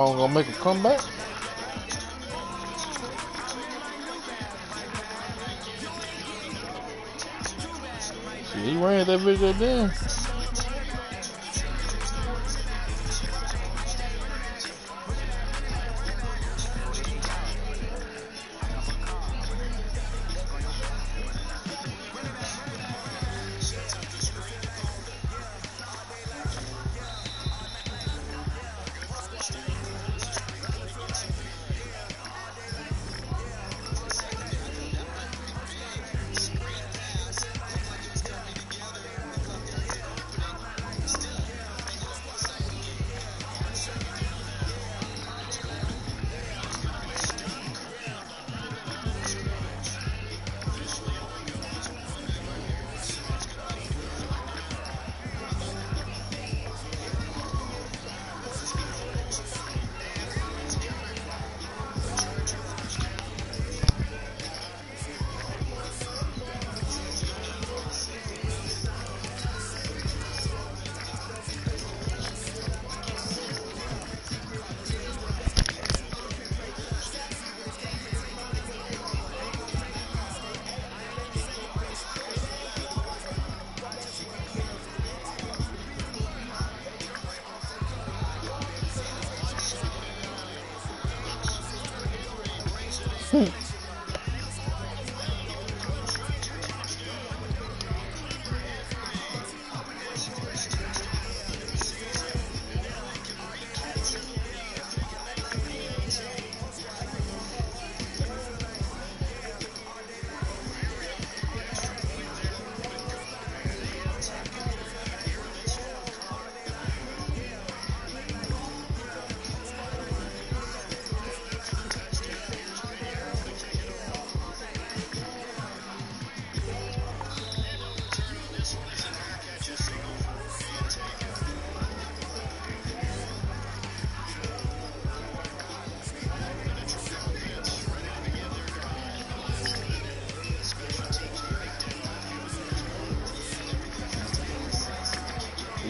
I'm gonna make a comeback. See, he ran that video then.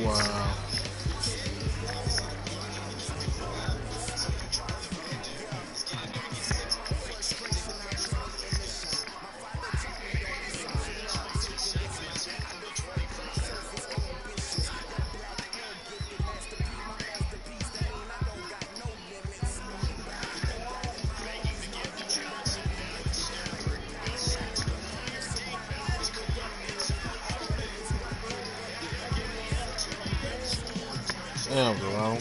Wow. Damn, bro.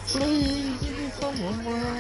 Please, give me some more.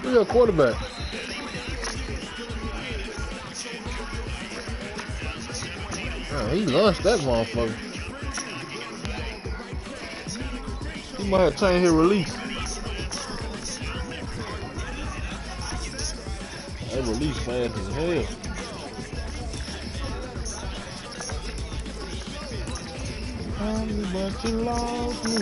Who's your quarterback? Man, he launched that motherfucker. He might have changed his release. That release fast as hell. But you lost me.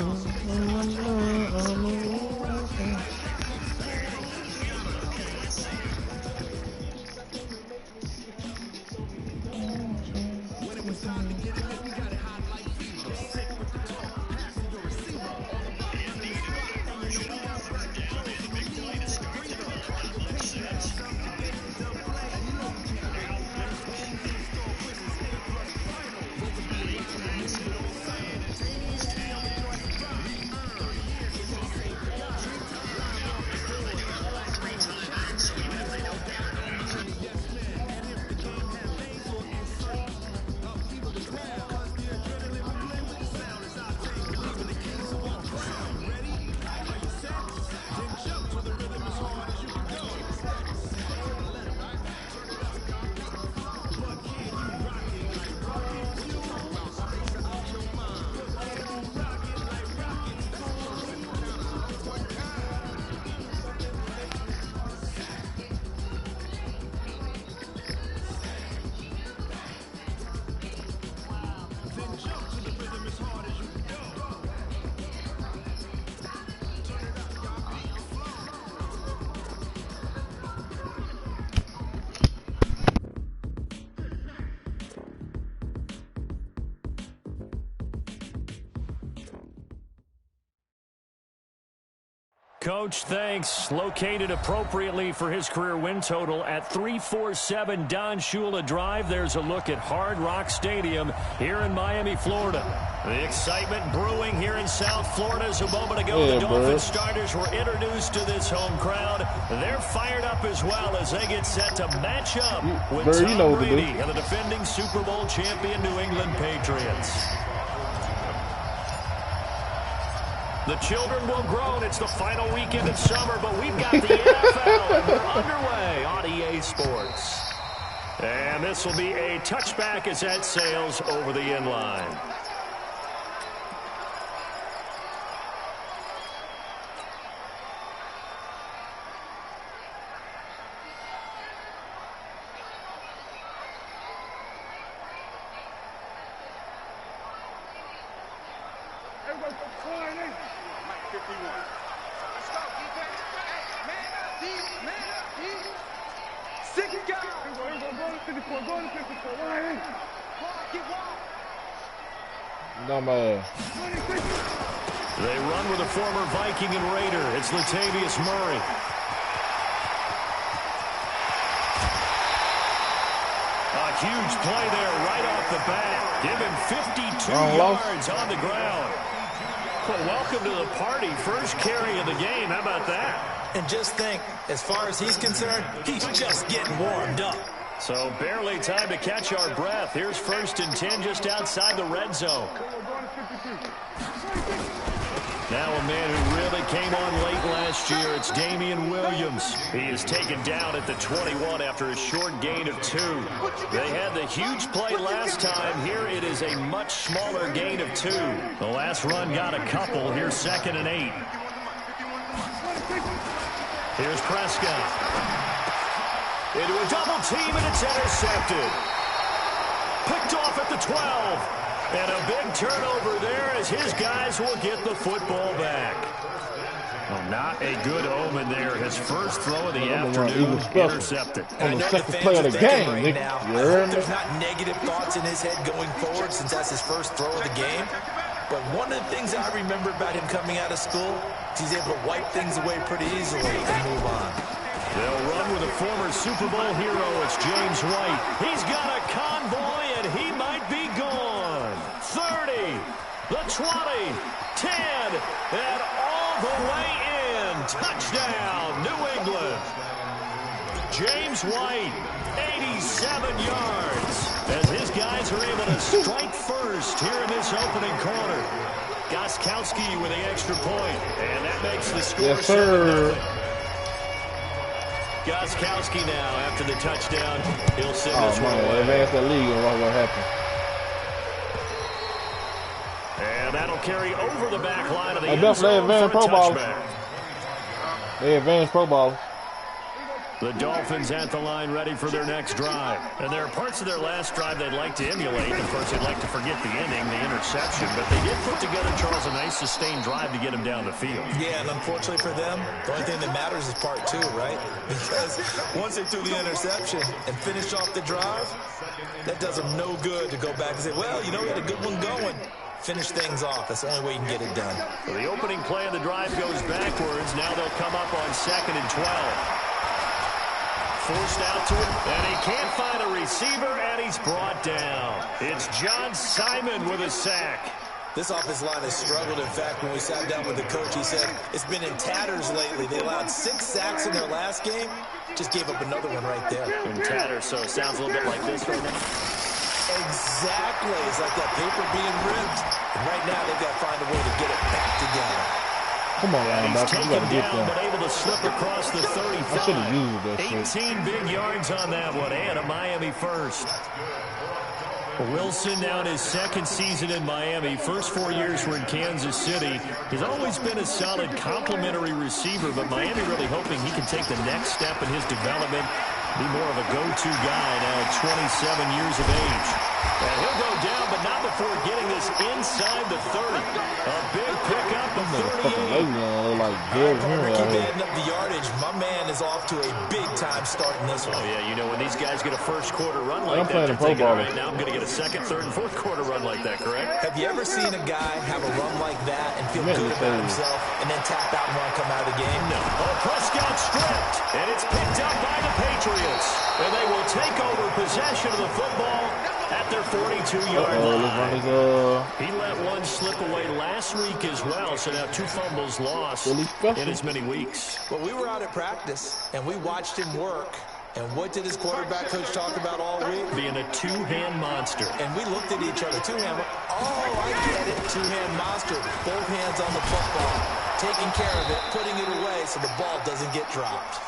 Coach, thanks. Located appropriately for his career win total at 347 Don Shula Drive. There's a look at Hard Rock Stadium here in Miami, Florida. The excitement brewing here in South Florida as a moment ago. The Dolphins starters were introduced to this home crowd. They're fired up as well as they get set to match up with Tom Brady and the defending Super Bowl champion New England Patriots. The children will groan. It's the final weekend of summer, but we've got the NFL and we're underway on EA Sports. And this will be a touchback as that sails over the end line. They run with a former Viking and Raider. It's Latavius Murray. A huge play there right off the bat. Give him 52 yards on the ground. Well, welcome to the party. First carry of the game. How about that? And just think, as far as he's concerned, he's just getting warmed up. So barely time to catch our breath. Here's 1st and 10 just outside the red zone. Now a man who really came on late last year, it's Damian Williams. He is taken down at the 21 after a short gain of 2. They had the huge play last time. Here it is a much smaller gain of 2. The last run got a couple. Here's 2nd and 8. Here's Prescott. Into a double team, and it's intercepted. Picked off at the 12. And a big turnover there as his guys will get the football back. Well, not a good omen there. His first throw of the afternoon intercepted. On the second play of the game, right now, I hope there's not negative thoughts in his head going forward since that's his first throw of the game. But one of the things I remember about him coming out of school is he's able to wipe things away pretty easily and move on. They'll run with a former Super Bowl hero. It's James White. He's got a convoy, and he might be gone. 30, the 20, 10, and all the way in. Touchdown, New England. James White, 87 yards, as his guys are able to strike first here in this opening quarter. Gostkowski with the extra point, and that makes the score. Yes, sir. Gostkowski now after the touchdown. He'll send us one away. Advance that league and what will happen. That'll carry over the back line of the Hey, end Duff, they zone advanced for a Pro Bowl. touchback. They advanced Pro Bowl. The Dolphins at the line ready for their next drive. And there are parts of their last drive they'd like to emulate. Of course, they'd like to forget the ending, the interception. But they did put together, Charles, a nice sustained drive to get him down the field. Yeah, and unfortunately for them, the only thing that matters is part two, right? Because once they threw the interception and finished off the drive, that does them no good to go back and say, well, you know, we had a good one going. Finish things off. That's the only way you can get it done. So the opening play of the drive goes backwards. Now they'll come up on 2nd and 12. Forced out to him, and he can't find a receiver, and he's brought down. It's John Simon with a sack. This offensive line has struggled. In fact, when we sat down with the coach, he said it's been in tatters lately. They allowed 6 sacks in their last game. Just gave up another one right there. In tatters, so it sounds a little bit like this right now. Exactly. It's like that paper being ripped. And right now, they've got to find a way to get it back together. Come on, And he's linebacker. You taken gotta get down, there. but able to slip across the 35. I should have used that shit. 18 big yards on that one, and a Miami first. Wilson now in his 2nd season in Miami. First 4 years were in Kansas City. He's always been a solid complementary receiver, but Miami really hoping he can take the next step in his development, be more of a go-to guy now at 27 years of age. And he'll go down, but not before getting this inside the 30. A big pickup of 38. Like Gary Henry out Keep here. adding up the yardage. My man is off to a big-time start in this one. Oh, yeah, you know, when these guys get a first quarter run like I'm that, playing they're a Pro thinking, all Bowler. right, now I'm going to get a 2nd, 3rd, and 4th quarter run like that, correct? Have you ever seen a guy have a run like that and feel Yeah, good he about does. himself and then tap out and want to come out of the game? No. Oh, Prescott stripped, and it's picked up by the Patriots. And they will take over possession of the football at their 42-yard line. He let one slip away last week as well, so now 2 fumbles lost in as many weeks. Well, we were out at practice, and we watched him work. And what did his quarterback coach talk about all week? Being a 2-hand monster. And we looked at each other. 2-hand. Oh, I get it. 2-hand monster. Both hands on the football. Taking care of it, putting it away so the ball doesn't get dropped.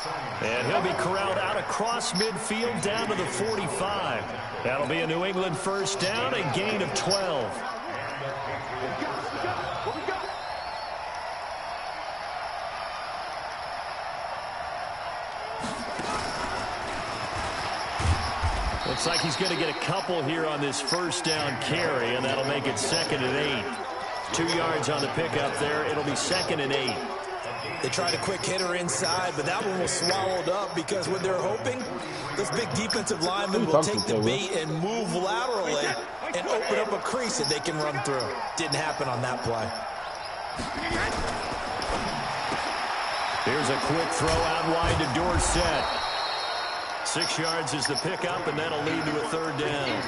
And he'll be corralled out across midfield down to the 45. That'll be a New England first down, a gain of 12. Looks like he's going to get a couple here on this first down carry, and that'll make it 2nd and 8. 2 yards on the pickup there. It'll be 2nd and 8. They tried a quick hitter inside, but that one was swallowed up because what they're hoping, those big defensive linemen will take the bait and move laterally and open up a crease that they can run through. Didn't happen on that play. Here's a quick throw out wide to Dorsett. 6 yards is the pickup, and that'll lead to a 3rd down.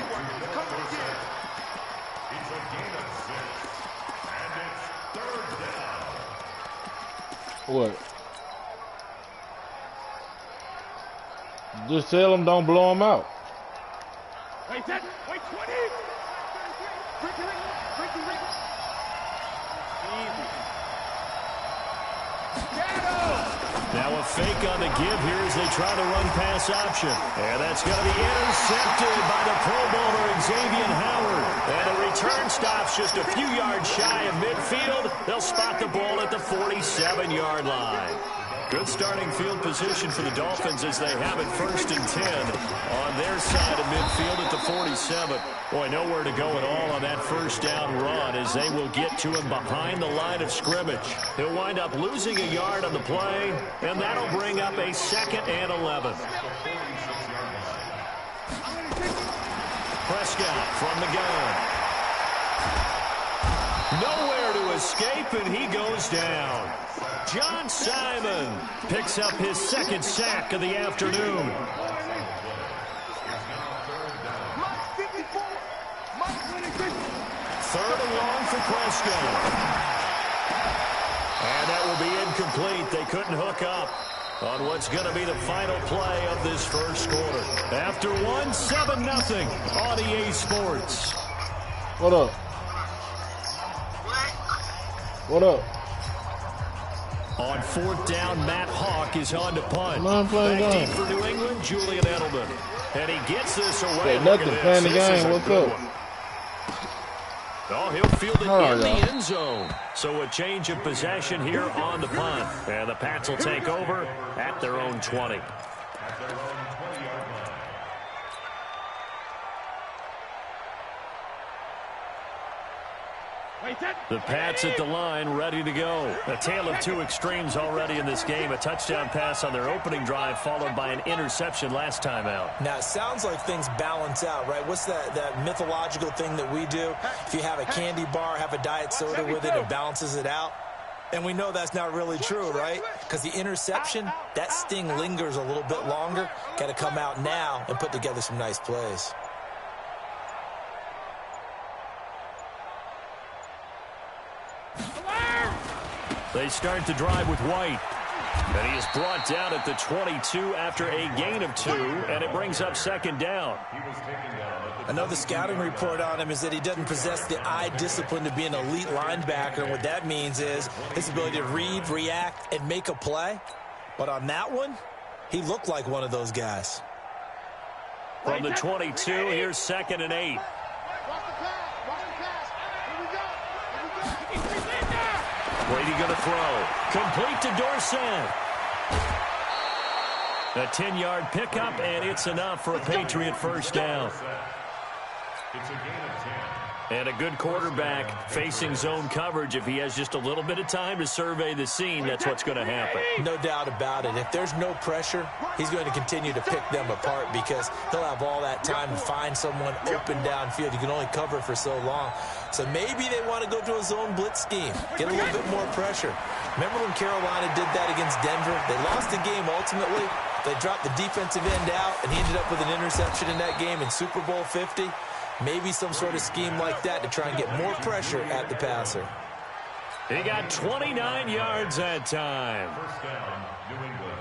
What? Just tell them don't blow them out. Wait, 20. Now a fake on the give here as they try to run pass option. And that's going to be intercepted by the Pro Bowler Xavier Howard. And the return stops just a few yards shy of midfield. They'll spot the ball at the 47-yard line. Good starting field position for the Dolphins as they have it 1st and 10 on their side of midfield at the 47. Boy, nowhere to go at all on that first down run as they will get to him behind the line of scrimmage. He'll wind up losing a yard on the play, and that'll bring up a 2nd and 11. Prescott from the gun. Nowhere to escape, and he goes down. John Simon picks up his 2nd sack of the afternoon. Third and long for Prescott. And that will be incomplete. They couldn't hook up on what's going to be the final play of this first quarter. After one, 7-0 on EA Sports. What up? What up? On 4th down, Matt Hawk is on to punt. Back deep for New England, Julian Edelman. And he gets this away. Hey, nothing, playing the game. What's up? Oh, he'll field it Oh, in yeah. the end zone. So a change of possession here on the punt. And the Pats will take over at their own 20. The Pats at the line, ready to go. A tale of two extremes already in this game. A touchdown pass on their opening drive, followed by an interception last time out. Now, it sounds like things balance out, right? What's that mythological thing that we do? If you have a candy bar, have a diet soda with it, it balances it out. And we know that's not really true, right? Because the interception, that sting lingers a little bit longer. Got to come out now and put together some nice plays. They start the drive with White. And he is brought down at the 22 after a gain of 2, and it brings up second down. I know the scouting report on him is that he doesn't possess the eye discipline to be an elite linebacker. And what that means is his ability to read, react, and make a play. But on that one, he looked like one of those guys. From the 22, here's 2nd and 8. Brady going to throw. Complete to Dorsett. A 10-yard pickup, and it's enough for a Patriot first down. It's a gain of 10. And a good quarterback facing zone coverage. If he has just a little bit of time to survey the scene, that's what's going to happen. No doubt about it. If there's no pressure, he's going to continue to pick them apart because he'll have all that time to find someone open downfield. You can only cover for so long. So maybe they want to go to a zone blitz scheme, get a little bit more pressure. Remember when Carolina did that against Denver? They lost the game ultimately. They dropped the defensive end out, and he ended up with an interception in that game in Super Bowl 50. Maybe some sort of scheme like that to try and get more pressure at the passer. He got 29 yards that time. First down, New England.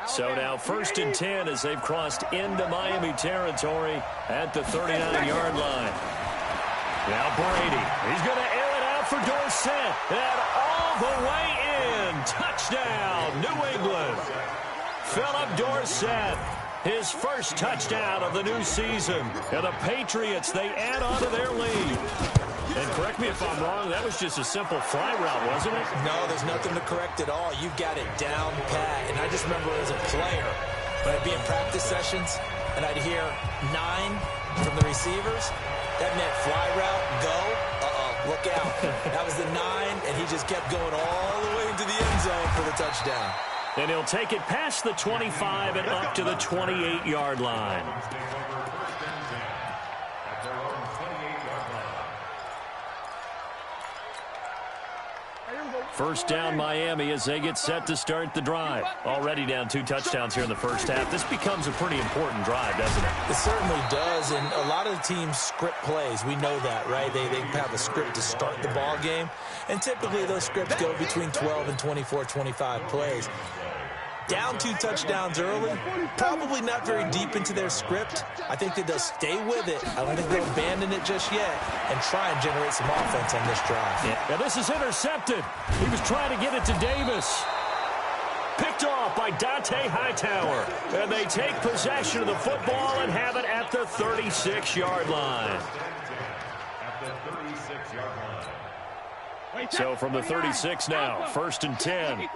So now 1st and 10 as they've crossed into Miami territory at the 39-yard line. Now Brady. He's going to air it out for Dorsett. And all the way in. Touchdown, New England. Philip Dorsett. His first touchdown of the new season. And the Patriots, they add on to their lead. And correct me if I'm wrong, that was just a simple fly route, wasn't it? No, there's nothing to correct at all. You've got it down pat. And I just remember as a player, when I'd be in practice sessions, and I'd hear 9 from the receivers, that meant fly route, go, look out. That was the 9, and he just kept going all the way into the end zone for the touchdown. And he'll take it past the 25 and up to the 28-yard line. First down Miami as they get set to start the drive. Already down 2 touchdowns here in the first half. This becomes a pretty important drive, doesn't it? It certainly does, and a lot of the teams script plays. We know that, right? They have a script to start the ball game, and typically those scripts go between 12 and 24, 25 plays. Down 2 touchdowns early, probably not very deep into their script. I think that they'll stay with it. I don't think they'll abandon it just yet and try and generate some offense on this drive. Yeah. Now this is intercepted. He was trying to get it to Davis. Picked off by Dante Hightower. And they take possession of the football and have it at the 36-yard line. So from the 36 now, 1st and 10.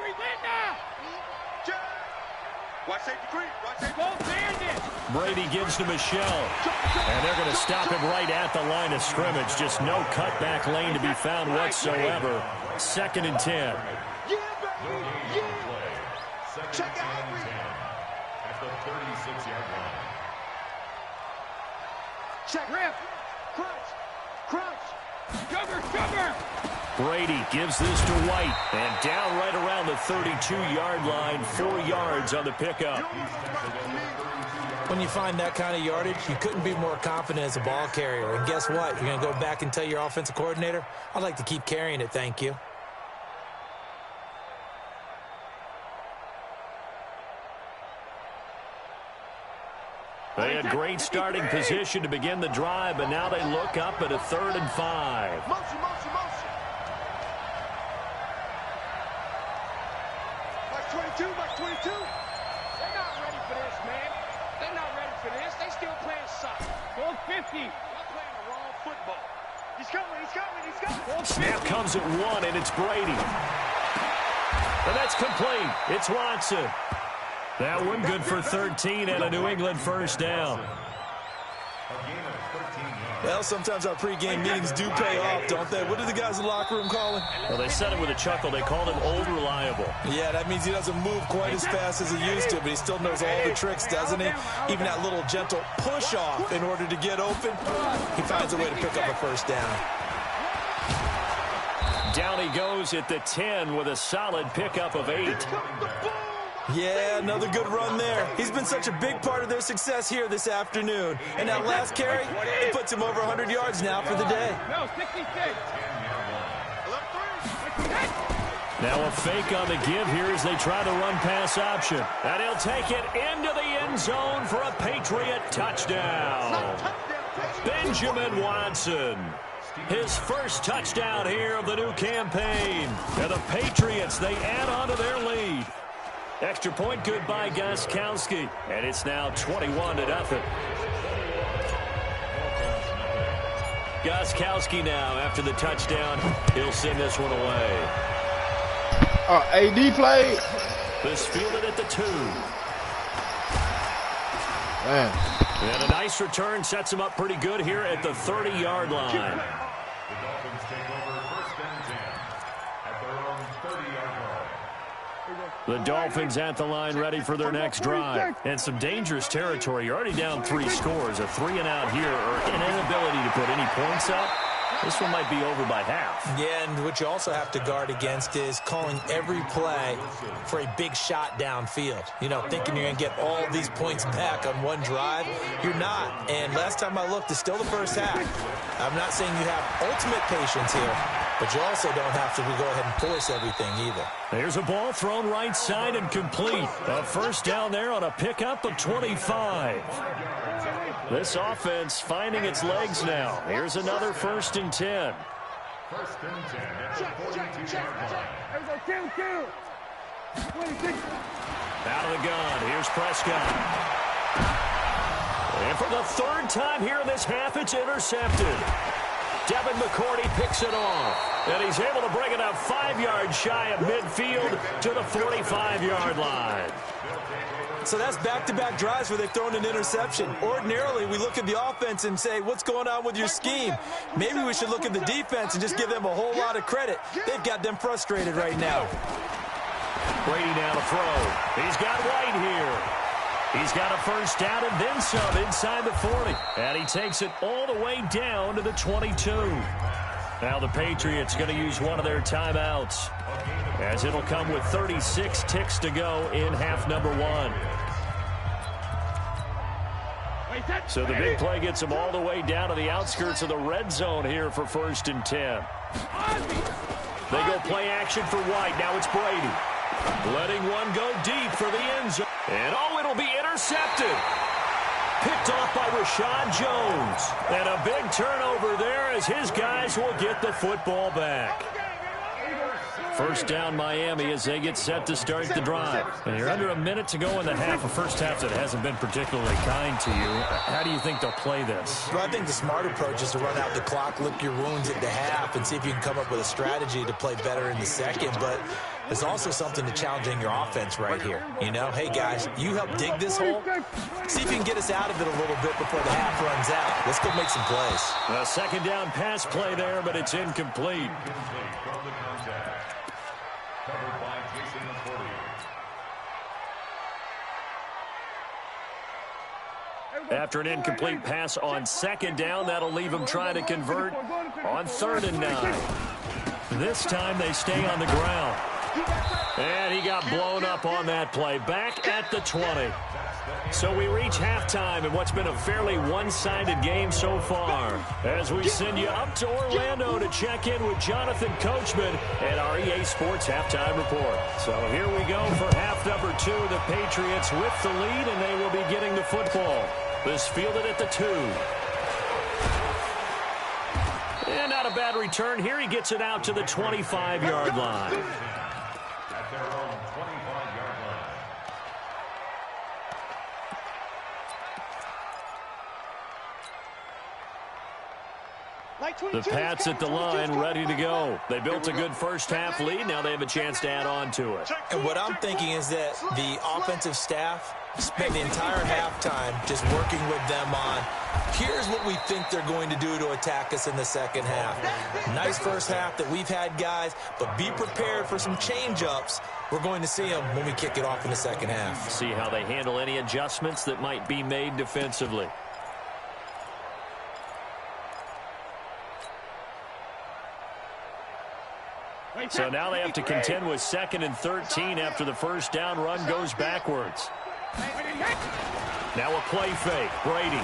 Brady gives to Michelle. And they're going to stop him right at the line of scrimmage. Just no cutback lane to be found whatsoever. 2nd and 10. Check out at the 36-yard line. Check. Rip. Crunch. Cover. Brady gives this to White. And down right around the 32-yard line. 4 yards on the pickup. When you find that kind of yardage, you couldn't be more confident as a ball carrier. And guess what? You're going to go back and tell your offensive coordinator, I'd like to keep carrying it, thank you. They had great starting position to begin the drive, but now they look up at a 3rd and 5. Motion. Mark 22. They're not ready for this, man. They're not ready for this. They still playing soccer. 50. I'm playing the wrong football. He's coming, he's coming, he's coming. Snap comes at 1, and it's Brady. And that's complete. It's Watson. That one good for 13 and a New England first down. Well, sometimes our pregame meetings do pay off, don't they? What do the guys in the locker room call him? Well, they said it with a chuckle. They called him Old Reliable. Yeah, that means he doesn't move quite as fast as he used to, but he still knows all the tricks, doesn't he? Even that little gentle push-off in order to get open, he finds a way to pick up a first down. Down he goes at the 10 with a solid pickup of 8. Yeah, another good run there. He's been such a big part of their success here this afternoon. And that last carry, it puts him over 100 yards now for the day. No, 66. Now a fake on the give here as they try the run-pass option. And he'll take it into the end zone for a Patriot touchdown. Benjamin Watson. His first touchdown here of the new campaign. And the Patriots, they add on to their lead. Extra point good by Gostkowski. And it's now 21-0. Gostkowski now after the touchdown. He'll send this one away. AD played. This fielded at the 2. Man. And a nice return sets him up pretty good here at the 30-yard line. The Dolphins take over first and 10 at their own 30-yard line. The Dolphins at the line ready for their next drive. And some dangerous territory. You're already down 3 scores. A 3-and-out here or an inability to put any points up. This one might be over by half. Yeah, and what you also have to guard against is calling every play for a big shot downfield. You know, thinking you're going to get all these points back on one drive. You're not. And last time I looked, it's still the first half. I'm not saying you have ultimate patience here, but you also don't have to go ahead and force everything either. There's a ball thrown right side and complete. A first down there on a pickup of 25. This offense finding its legs now. Here's another first and 10. First and 10 at the 42-yard line. Out of the gun. Here's Prescott. And for the 3rd time here in this half, it's intercepted. Devin McCourty picks it off. And he's able to bring it up 5 yards shy of midfield to the 45-yard line. So that's back-to-back drives where they've thrown an interception. Ordinarily, we look at the offense and say, what's going on with your scheme? Maybe we should look at the defense and just give them a whole lot of credit. They've got them frustrated right now. Brady now to throw. He's got White here. He's got a first down and then some inside the 40. And he takes it all the way down to the 22. Now the Patriots going to use one of their timeouts, as it'll come with 36 ticks to go in half number 1. So the big play gets them all the way down to the outskirts of the red zone here for first and 10. They go play action for White. Now it's Brady. Letting one go deep for the end zone. And oh, it'll be intercepted. Picked off by Rashad Jones. And a big turnover there as his guys will get the football back. First down Miami as they get set to start the drive. And you're under a minute to go in the half, a first half that hasn't been particularly kind to you. How do you think they'll play this? Well, I think the smart approach is to run out the clock, lick your wounds at the half, and see if you can come up with a strategy to play better in the second. But there's also something to challenging your offense right here. You know, hey, guys, you help dig this hole. See if you can get us out of it a little bit before the half runs out. Let's go make some plays. A second down pass play there, but it's incomplete. From the contact. Covered by Jason McCourty. After an incomplete pass on second down, that'll leave them trying to convert on 3rd and 9. This time they stay on the ground. And he got blown up on that play. Back at the 20. So we reach halftime in what's been a fairly one-sided game so far, as we send you up to Orlando to check in with Jonathan Coachman and our EA Sports Halftime Report. So here we go for half number 2. The Patriots with the lead, and they will be getting the football. This fielded at the 2. And not a bad return here. He gets it out to the 25-yard line. At their own 25-yard line. The Pats at the line, ready to go. They built a good first-half lead. Now they have a chance to add on to it. And what I'm thinking is that the offensive staff spent the entire halftime just working with them on, here's what we think they're going to do to attack us in the second half. Nice first half that we've had, guys, but be prepared for some change-ups. We're going to see them when we kick it off in the second half. See how they handle any adjustments that might be made defensively. So now they have to contend with 2nd and 13 after the first down run goes backwards. Now a play fake. Brady.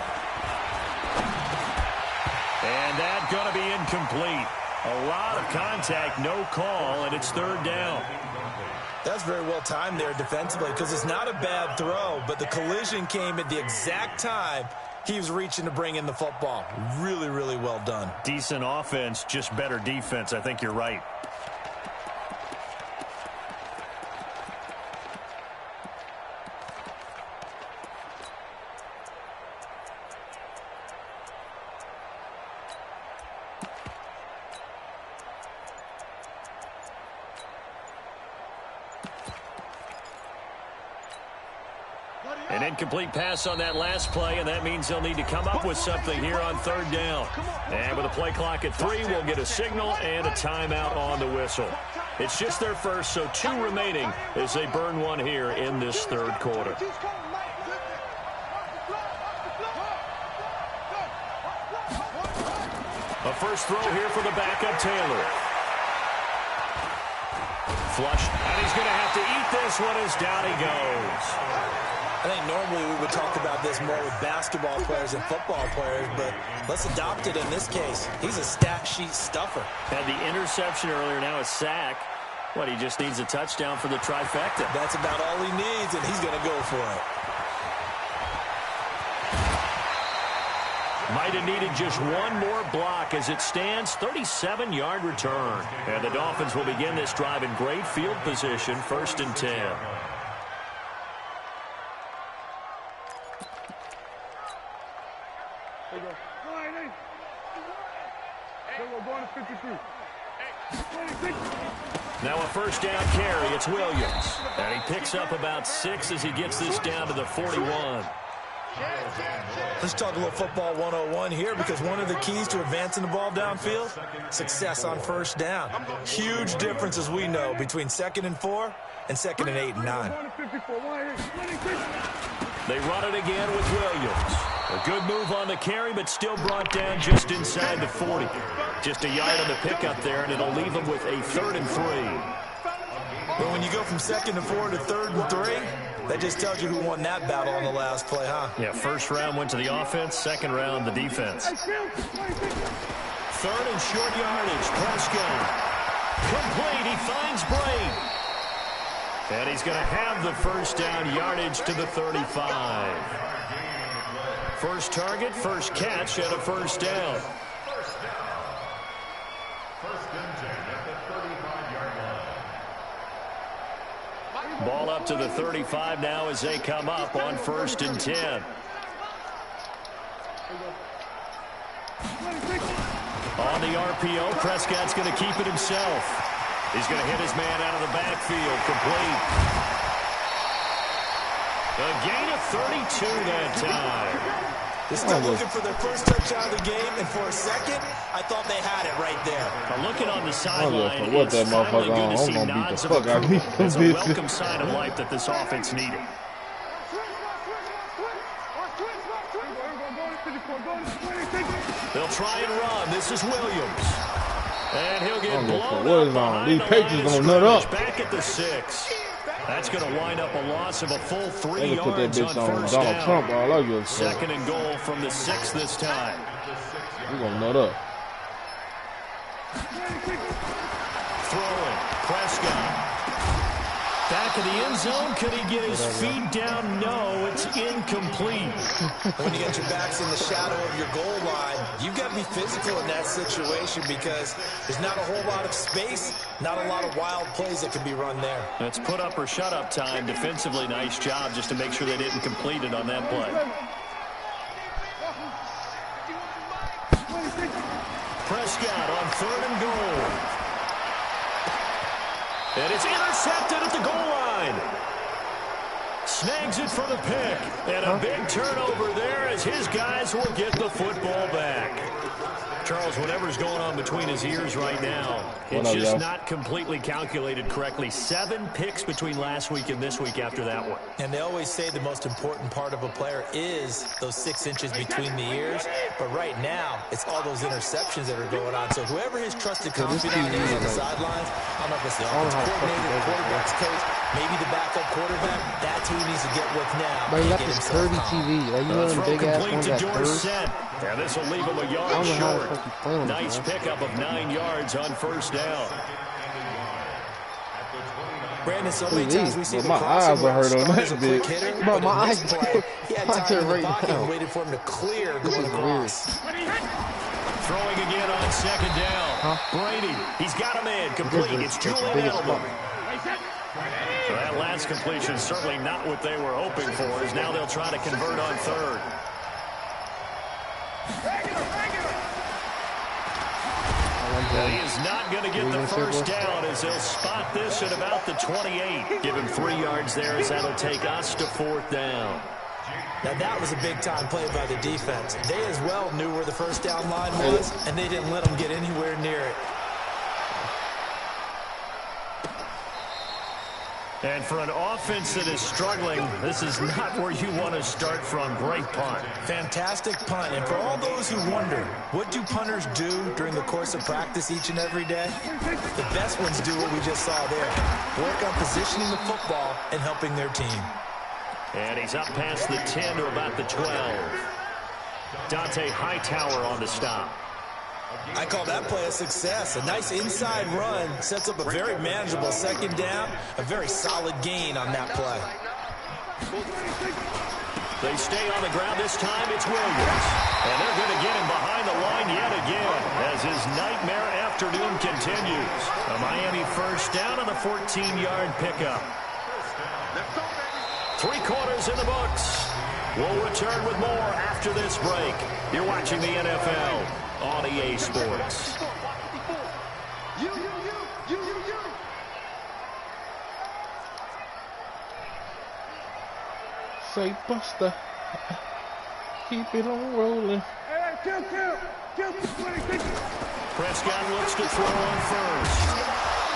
And that's going to be incomplete. A lot of contact, no call, and it's 3rd down. That's very well timed there defensively because it's not a bad throw, but the collision came at the exact time he was reaching to bring in the football. Really, really well done. Decent offense, just better defense. I think you're right. An incomplete pass on that last play, and that means they'll need to come up with something here on 3rd down. And with a play clock at 3, we'll get a signal and a timeout on the whistle. It's just their first, so 2 remaining as they burn one here in this 3rd quarter. A first throw here for the backup, Taylor. Flush, and he's going to have to eat this one as down he goes. I think normally we would talk about this more with basketball players and football players, but let's adopt it in this case. He's a stat sheet stuffer. Had the interception earlier, now a sack. What, he just needs a touchdown for the trifecta. That's about all he needs, and he's going to go for it. Might have needed just one more block as it stands, 37-yard return. And the Dolphins will begin this drive in great field position, 1st and 10. Now a first down carry. It's Williams. And he picks up about 6 as he gets this down to the 41. Let's talk a little football 101 here, because one of the keys to advancing the ball downfield, success on first down. Huge difference, as we know, between 2nd and 4 and 2nd and 8 and 9. They run it again with Williams. A good move on the carry, but still brought down just inside the 40. Just a yard on the pickup there, and it'll leave them with a 3rd and 3. But when you go from 2nd and 4 to 3rd and 3, that just tells you who won that battle on the last play, huh? Yeah, first round went to the offense, second round the defense. 3rd and short yardage. Prescott. Complete. He finds Braid. And he's going to have the first down yardage to the 35. First target, first catch, and a first down. Ball up to the 35 now as they come up on 1st and 10. On the RPO, Prescott's going to keep it himself. He's going to hit his man out of the backfield, complete. A gain of 32 that time. They're still looking for their first touchdown of the game, and for a second, I thought they had it right there. Looking on the sideline, what that it's finally motherfucker good to on. see I'm gonna beat nods the of fuck out of approval. me. It's a welcome sign of life that this offense needed. They'll try and run. This is Williams. And he'll get blown up. These Patriots gonna nut up. Back at the 6. That's going to wind up a loss of a full 3 Put that yards bitch on on first Donald down. Trump all over you. 2nd and goal from the 6 this time. We're gonna nut up. Throwing. Prescott. Back in the end zone. Could he get his feet down? No, it's incomplete. When you get your backs in the shadow of your goal line, you've got to be physical in that situation because there's not a whole lot of space, not a lot of wild plays that can be run there. That's put up or shut up time. Defensively, nice job just to make sure they didn't complete it on that play. Prescott on 3rd and goal. And it's intercepted at the goal line. Snags it for the pick. And a big turnover there as his guys will get the football back. Charles, whatever's going on between his ears right now, it's just not completely calculated correctly. 7 picks between last week and this week after that one. And they always say the most important part of a player is those 6 inches between the ears. But right now, it's all those interceptions that are going on. So whoever his trusted confidant is on the sidelines, I don't know if it's the offensive coordinator, the quarterback's coach, maybe the backup quarterback, that's who he needs to get with now. But you got this curvy TV. Like, you know them big ass ones that curve? Yeah, this will leave him a yard short. Nice pickup of 9 yards on 1st down. Brandon, so many times we see the my eyes are hurt on that bit. But my eyes he had time in the right pocket now. and waited for him to clear going across. Throwing again on 2nd down. Brady, he's got a man complete. It's Julian Edelman. So that last completion certainly not what they were hoping for, as now they'll try to convert on 3rd. He is not going to get the first down as he'll spot this at about the 28. Give him 3 yards there as that'll take us to 4th down. Now that was a big-time play by the defense. They as well knew where the first down line was, and they didn't let them get anywhere near it. And for an offense that is struggling, this is not where you want to start from. Great punt. Fantastic punt. And for all those who wonder, what do punters do during the course of practice each and every day? The best ones do what we just saw there. Work on positioning the football and helping their team. And he's up past the 10 to about the 12. Dante Hightower on the stop. I call that play a success. A nice inside run sets up a very manageable 2nd down. A very solid gain on that play. They stay on the ground this time. It's Williams. And they're going to get him behind the line yet again as his nightmare afternoon continues. A Miami first down on the 14-yard pickup. 3 quarters in the books. We'll return with more after this break. You're watching the NFL on EA Sports. Say, Buster, keep it on rolling. Prescott looks to throw on 1st.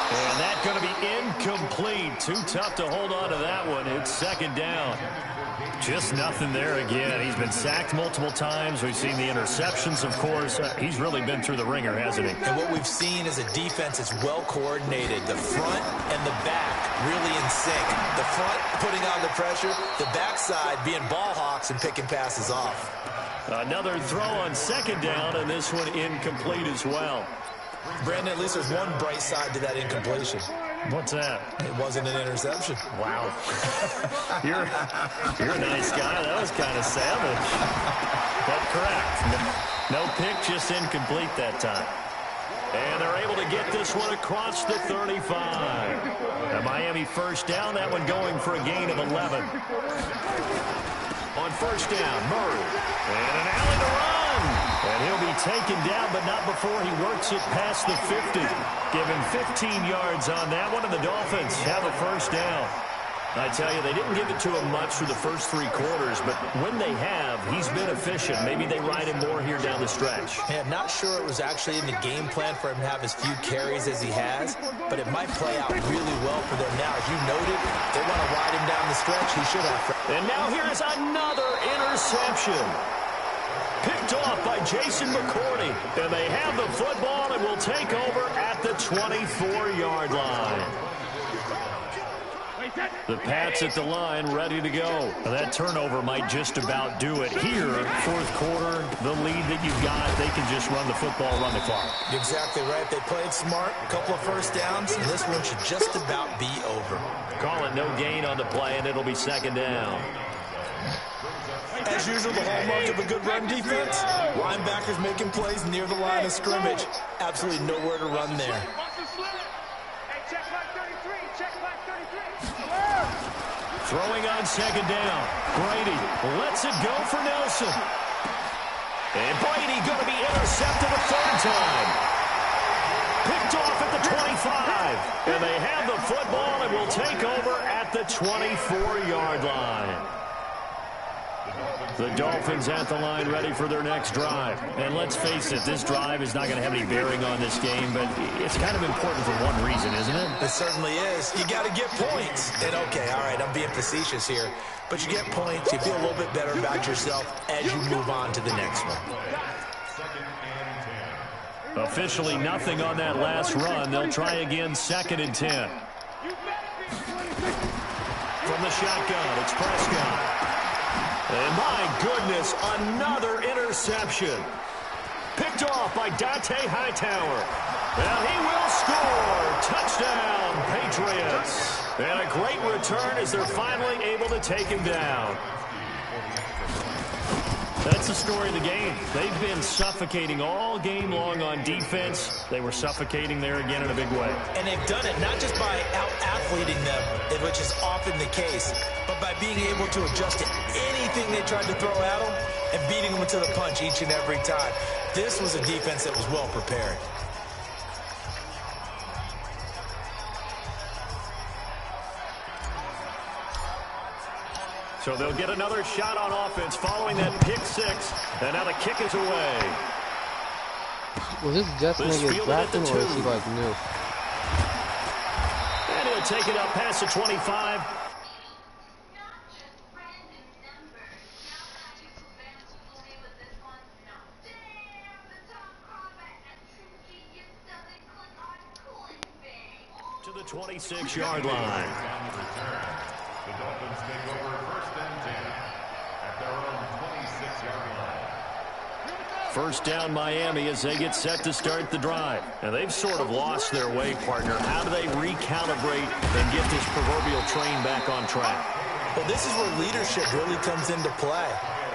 And that's going to be incomplete. Too tough to hold on to that one. It's 2nd down. Just nothing there again. He's been sacked multiple times. We've seen the interceptions, of course. He's really been through the ringer, hasn't he? And what we've seen is a defense that's well coordinated. The front and the back really in sync. The front putting on the pressure. The backside being ball hawks and picking passes off. Another throw on 2nd down, and this one incomplete as well. Brandon, at least there's one bright side to that incompletion. What's that? It wasn't an interception. Wow. You're a nice guy. That was kind of savage. But correct. No pick, just incomplete that time. And they're able to get this one across the 35. The Miami first down, that one going for a gain of 11. On 1st down, Murray. And an alley to run. And he'll be taken down, but not before he works it past the 50. Give him 15 yards on that one, and the Dolphins have a first down. I tell you, they didn't give it to him much for the first 3 quarters, but when they have, he's been efficient. Maybe they ride him more here down the stretch. Hey, I'm not sure it was actually in the game plan for him to have as few carries as he has, but it might play out really well for them now. As you noted, they want to ride him down the stretch. He should have. And now here's another interception. Picked off by Jason McCourty. And they have the football and will take over at the 24-yard line. The Pats at the line, ready to go. That turnover might just about do it. Here, 4th quarter, the lead that you've got, they can just run the football, run the clock. Exactly right. They played smart, a couple of first downs, and this one should just about be over. Call it no gain on the play, and it'll be 2nd down. As usual, the hallmark of a good run defense, linebackers making plays near the line of scrimmage. Absolutely nowhere to run there. Throwing on 2nd down. Brady lets it go for Nelson. And Brady going to be intercepted a third time. Picked off at the 25. And they have the football and will take over at the 24-yard line. The Dolphins at the line ready for their next drive. And let's face it, this drive is not going to have any bearing on this game, but it's kind of important for one reason, isn't it? It certainly is. You got to get points. And okay, all right, I'm being facetious here, but you get points, you feel a little bit better about yourself as you move on to the next one. Officially nothing on that last run. They'll try again, 2nd and 10. From the shotgun, it's Prescott. And my goodness, another interception. Picked off by Dante Hightower. And he will score. Touchdown, Patriots. And a great return as they're finally able to take him down. That's the story of the game. They've been suffocating all game long on defense. They were suffocating there again in a big way. And they've done it not just by out-athleting them, which is often the case, but by being able to adjust to anything they tried to throw at them and beating them to the punch each and every time. This was a defense that was well prepared. So they'll get another shot on offense following that pick six. And now the kick is away. Was this just going to get drafted or is he like new? And he'll take it up past the 25. To the 26-yard line. The Dolphins take over 1st and 10 at their own 26-yard line. First down Miami as they get set to start the drive. And they've sort of lost their way, partner. How do they recalibrate and get this proverbial train back on track? Well, this is where leadership really comes into play.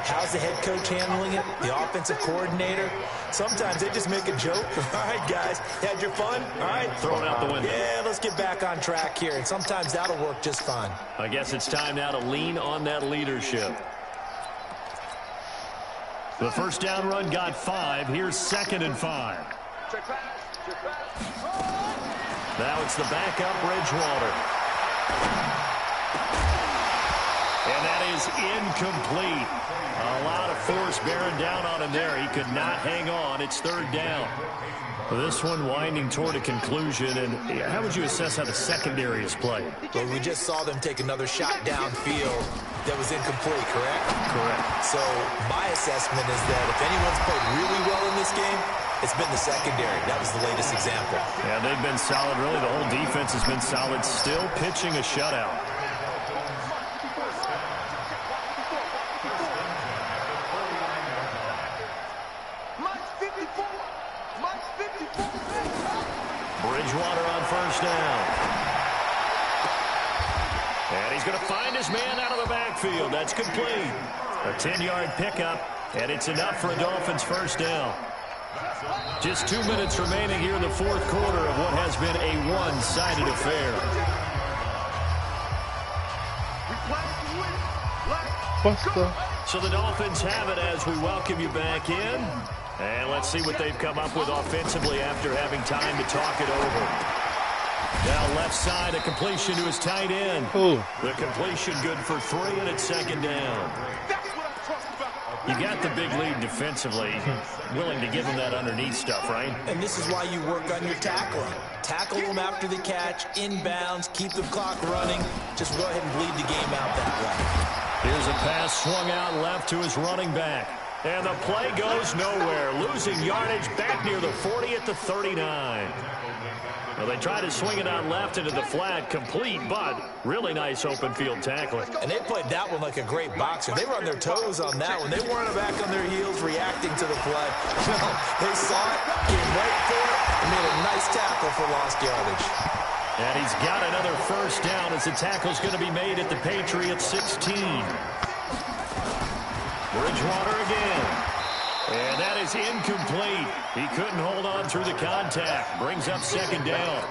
How's the head coach handling it? The offensive coordinator? Sometimes they just make a joke. All right, guys, had your fun? All right. Throw it out the window. Yeah, let's get back on track here. And sometimes that'll work just fine. I guess it's time now to lean on that leadership. The first down run got 5. Here's 2nd and 5. Now it's the backup Bridgewater. And that is incomplete. A lot of force bearing down on him there. He could not hang on. It's 3rd down. This one winding toward a conclusion. And how would you assess how the secondary is playing? Well, we just saw them take another shot downfield that was incomplete, correct? Correct. So my assessment is that if anyone's played really well in this game, it's been the secondary. That was the latest example. Yeah, they've been solid. Really, the whole defense has been solid. Still pitching a shutout. Bridgewater on first down. And he's going to find his man out of the backfield. That's complete. A 10-yard pickup, and it's enough for a Dolphins first down. Just 2 minutes remaining here in the 4th quarter of what has been a one-sided affair. So the Dolphins have it as we welcome you back in. And let's see what they've come up with offensively after having time to talk it over. Now left side, a completion to his tight end. Ooh. The completion good for 3, and it's 2nd down. You got the big lead defensively. Willing to give him that underneath stuff, right? And this is why you work on your tackling. Tackle them after the catch, inbounds, keep the clock running. Just go ahead and bleed the game out that way. Here's a pass swung out left to his running back. And the play goes nowhere. Losing yardage back near the 40 at the 39. Well, they tried to swing it out left into the flat, complete, but really nice open field tackling. And they played that one like a great boxer. They were on their toes on that one. They weren't back on their heels reacting to the play. No, they saw it, came right for it, and made a nice tackle for lost yardage. And he's got another first down as the tackle's going to be made at the Patriots 16. Bridgewater again. And that is incomplete. He couldn't hold on through the contact. Brings up 2nd down.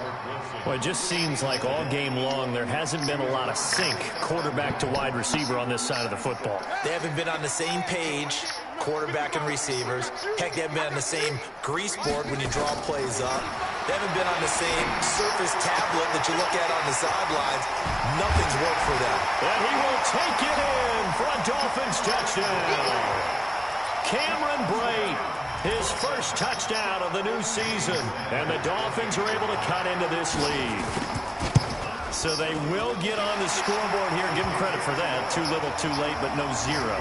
Well, it just seems like all game long there hasn't been a lot of sync quarterback to wide receiver on this side of the football. They haven't been on the same page quarterback and receivers. Heck, they haven't been on the same grease board when you draw plays up. They haven't been on the same surface tablet that you look at on the sidelines. Nothing's worked for them. And he will take it in for a Dolphins touchdown. Cameron Brate, his first touchdown of the new season. And the Dolphins are able to cut into this lead. So they will get on the scoreboard here. Give them credit for that. Too little, too late, but no zero.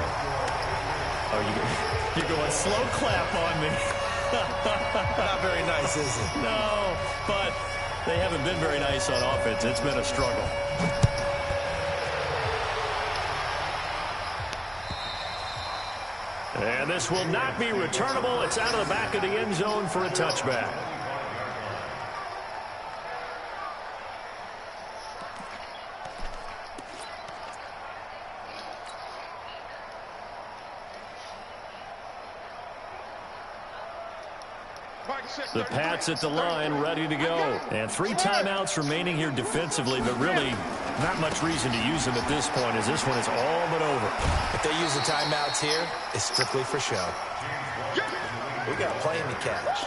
Oh, you're going slow clap on me. Not very nice, is it? No, but they haven't been very nice on offense. It's been a struggle. And this will not be returnable. It's out of the back of the end zone for a touchback. The Pats at the line, ready to go. And 3 timeouts remaining here defensively, but really not much reason to use them at this point, as this one is all but over. If they use the timeouts here, it's strictly for show. We got plenty to catch.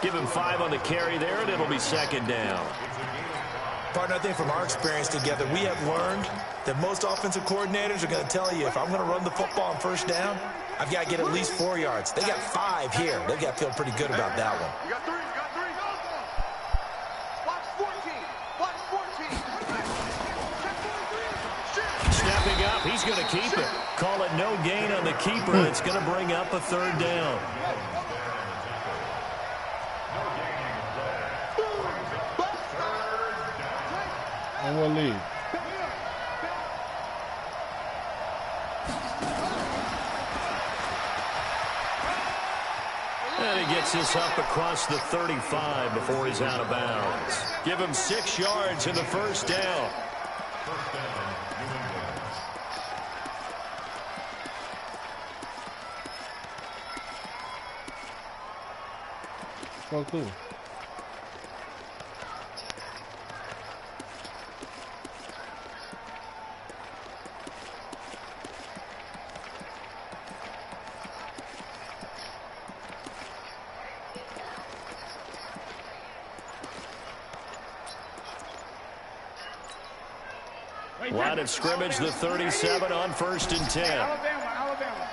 Give him 5 on the carry there, and it'll be second down. Partner, I think from our experience together, we have learned that most offensive coordinators are going to tell you, if I'm going to run the football on first down, I've got to get at least 4 yards. They got 5 here. They've got to feel pretty good about that one. You got 3, you got 3. Watch 14. Watch 14. Stepping up, he's going to keep it. Call it no gain on the keeper. It's going to bring up a third down. And we'll leave. And he gets this up across the 35 before he's out of bounds. Give him 6 yards in the first down. Go through. Line of scrimmage, the 37 on 1st and 10. Alabama.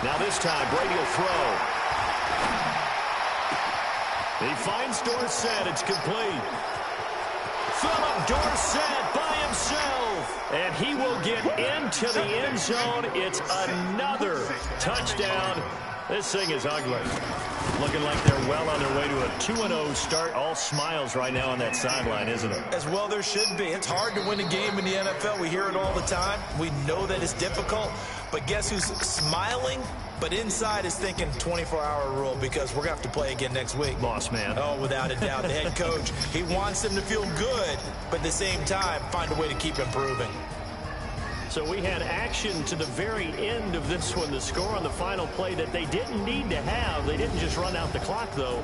Now this time, Brady will throw. He finds Dorsett. It's complete. Philip Dorsett by himself. And he will get into the end zone. It's another touchdown. This thing is ugly. Looking like they're well on their way to a 2-0 start. All smiles right now on that sideline, isn't it? As well there should be. It's hard to win a game in the NFL. We hear it all the time. We know that it's difficult. But guess who's smiling? But inside is thinking 24-hour rule, because we're going to have to play again next week. Boss man. Oh, without a doubt. The head coach, he wants them to feel good, but at the same time, find a way to keep improving. So we had action to the very end of this one. The score on the final play that they didn't need to have. They didn't just run out the clock, though.